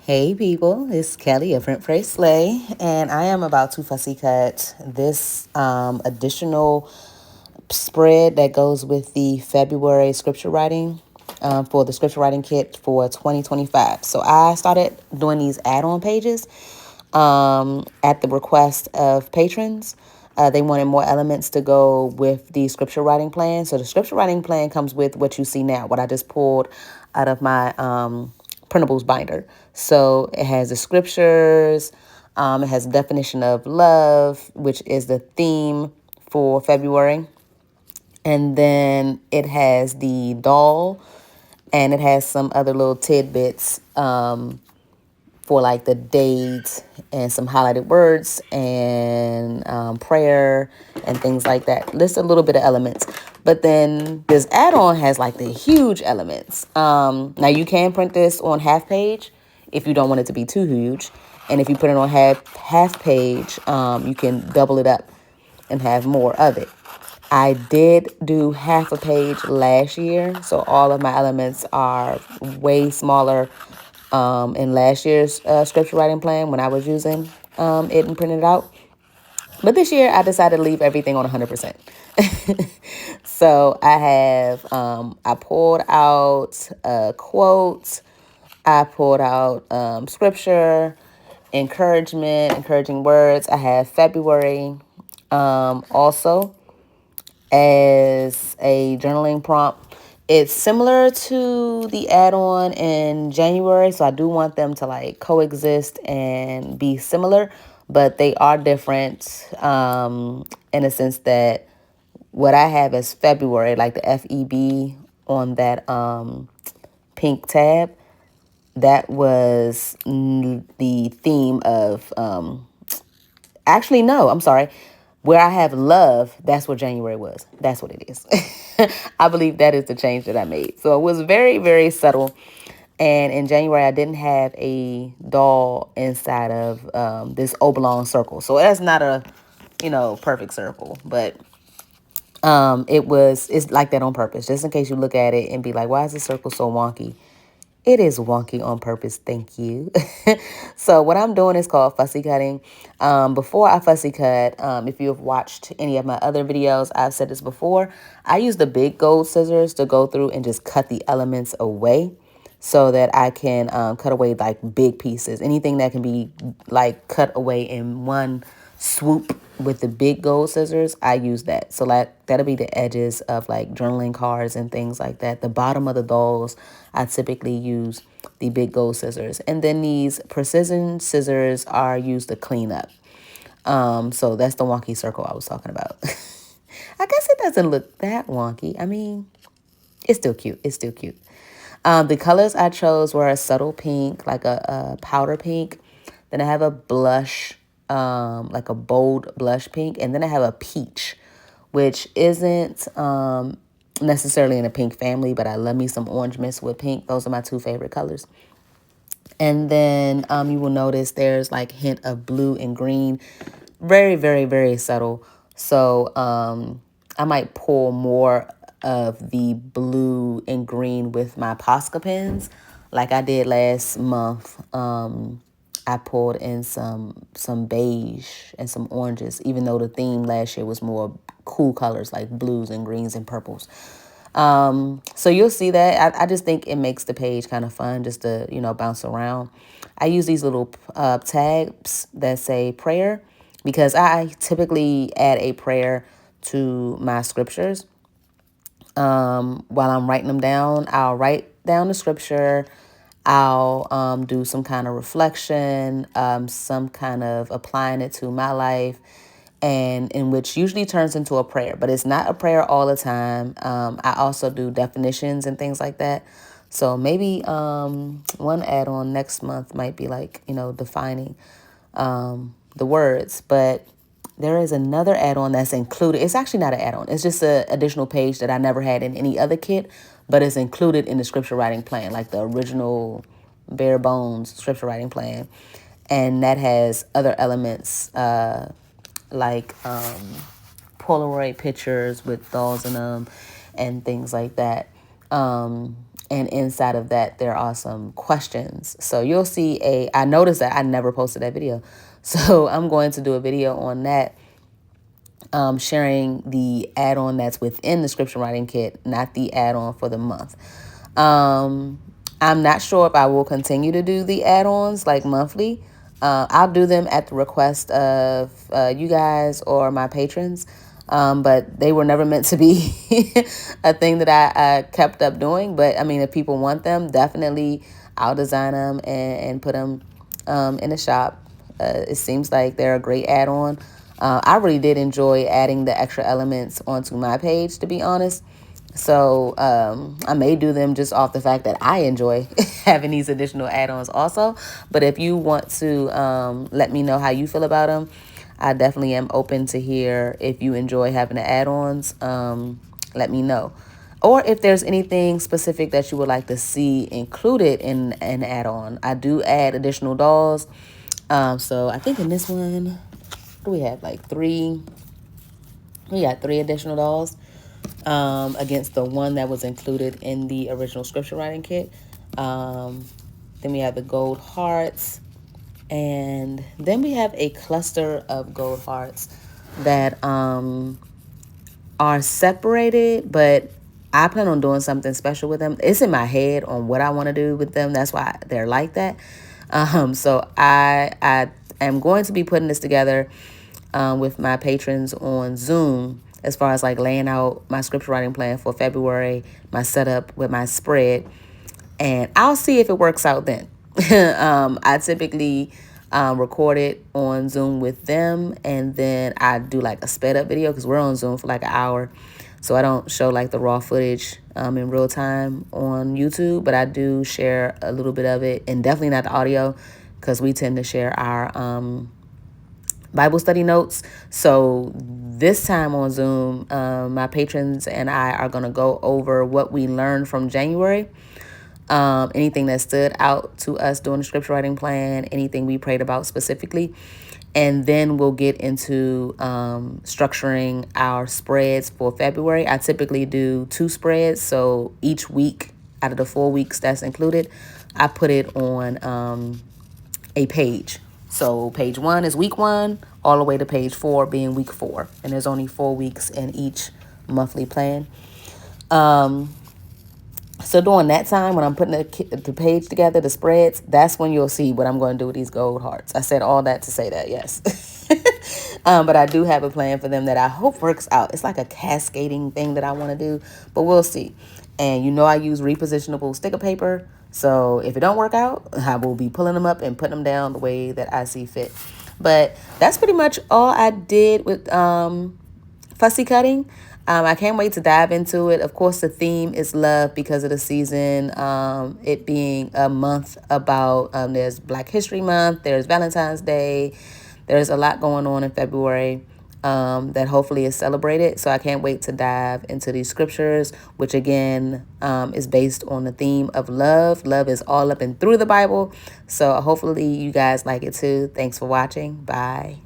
Hey people, it's Kelly of Print Pray Slay, and I am about to fussy cut this additional spread that goes with the February scripture writing for the scripture writing kit for 2025. So I started doing these add-on pages at the request of patrons. They wanted more elements to go with the scripture writing plan. So the scripture writing plan comes with what you see now, what I just pulled out of my printables binder. So it has the scriptures, it has a definition of love, which is the theme for February. And then it has the doll, and it has some other little tidbits for like the dates and some highlighted words and prayer and things like that. List a little bit of elements. But then this add-on has like the huge elements. Now you can print this on half page if you don't want it to be too huge. And if you put it on half page, you can double it up and have more of it. I did do half a page last year, so all of my elements are way smaller in last year's scripture writing plan when I was using it and printed it out. But this year, I decided to leave everything on 100%. So I have, I pulled out quotes, I pulled out scripture, encouraging words. I have February also as a journaling prompt. It's similar to the add-on in January, so I do want them to like coexist and be similar, but they are different in a sense that what I have is February, like the FEB on that pink tab. That was the theme of actually, no, I'm sorry. Where I have love, that's what January was. That's what it is. I believe that is the change that I made. So it was very, very subtle. And in January, I didn't have a doll inside of this oblong circle. So that's not a, perfect circle. But it's like that on purpose. Just in case you look at it and be like, why is the circle so wonky? It is wonky on purpose. Thank you. So what I'm doing is called fussy cutting. Before I fussy cut, if you have watched any of my other videos, I've said this before. I use the big gold scissors to go through and just cut the elements away so that I can cut away like big pieces. Anything that can be like cut away in one swoop with the big gold scissors, I use that. So like that'll be the edges of like journaling cards and things like that. The bottom of the dolls, I typically use the big gold scissors. And then these precision scissors are used to clean up. So that's the wonky circle I was talking about. I guess it doesn't look that wonky. I mean, it's still cute. It's still cute. The colors I chose were a subtle pink, like a powder pink. Then I have a blush, like a bold blush pink. And then I have a peach, which isn't necessarily in a pink family, but I love me some orange mixed with pink. Those are my two favorite colors. And then you will notice there's like hint of blue and green. Very, very, very subtle. So I might pull more of the blue and green with my Posca pens like I did last month. I pulled in some beige and some oranges, even though the theme last year was more cool colors like blues and greens and purples. So you'll see that. I just think it makes the page kind of fun just to, bounce around. I use these little tabs that say prayer because I typically add a prayer to my scriptures. While I'm writing them down, I'll write down the scripture. I'll do some kind of reflection, some kind of applying it to my life, and in which usually turns into a prayer, but it's not a prayer all the time. I also do definitions and things like that. So maybe one add-on next month might be like, defining the words, but there is another add-on that's included. It's actually not an add-on. It's just an additional page that I never had in any other kit, but it's included in the scripture writing plan, like the original bare bones scripture writing plan. And that has other elements like Polaroid pictures with dolls in them and things like that. And inside of that, there are some questions. So you'll see I noticed that I never posted that video. So I'm going to do a video on that, sharing the add-on that's within the scripture writing kit, not the add-on for the month. I'm not sure if I will continue to do the add-ons like monthly. I'll do them at the request of you guys or my patrons. But they were never meant to be a thing that I kept up doing. But I mean, if people want them, definitely I'll design them and put them in the shop. It seems like they're a great add-on. I really did enjoy adding the extra elements onto my page, to be honest. So I may do them just off the fact that I enjoy having these additional add-ons also. But if you want to let me know how you feel about them, I definitely am open to hear if you enjoy having the add-ons. Let me know. Or if there's anything specific that you would like to see included in an add-on. I do add additional dolls. So I think in this one, we have like three. We got 3 additional dolls against the one that was included in the original scripture writing kit. Then we have the gold hearts. And then we have a cluster of gold hearts that are separated, but I plan on doing something special with them. It's in my head on what I want to do with them. That's why they're like that. So I am going to be putting this together with my patrons on Zoom, as far as like laying out my scripture writing plan for February, my setup with my spread, and I'll see if it works out then. I typically record it on Zoom with them, and then I do like a sped up video because we're on Zoom for like an hour. So I don't show like the raw footage in real time on YouTube, but I do share a little bit of it, and definitely not the audio because we tend to share our Bible study notes. So this time on Zoom, my patrons and I are going to go over what we learned from January. Anything that stood out to us during the scripture writing plan, anything we prayed about specifically. And then we'll get into structuring our spreads for February. I typically do 2 spreads. So each week out of the 4 weeks that's included, I put it on a page. So page 1 is week 1, all the way to page 4 being week 4. And there's only 4 weeks in each monthly plan. So during that time, when I'm putting the page together, the spreads, that's when you'll see what I'm going to do with these gold hearts. I said all that to say that, yes. But I do have a plan for them that I hope works out. It's like a cascading thing that I want to do, but we'll see. And you know I use repositionable sticker paper. So if it don't work out, I will be pulling them up and putting them down the way that I see fit. But that's pretty much all I did with fussy cutting. I can't wait to dive into it. Of course, the theme is love because of the season. It being a month about, there's Black History Month, there's Valentine's Day. There's a lot going on in February that hopefully is celebrated. So I can't wait to dive into these scriptures, which again is based on the theme of love. Love is all up and through the Bible. So hopefully you guys like it too. Thanks for watching. Bye.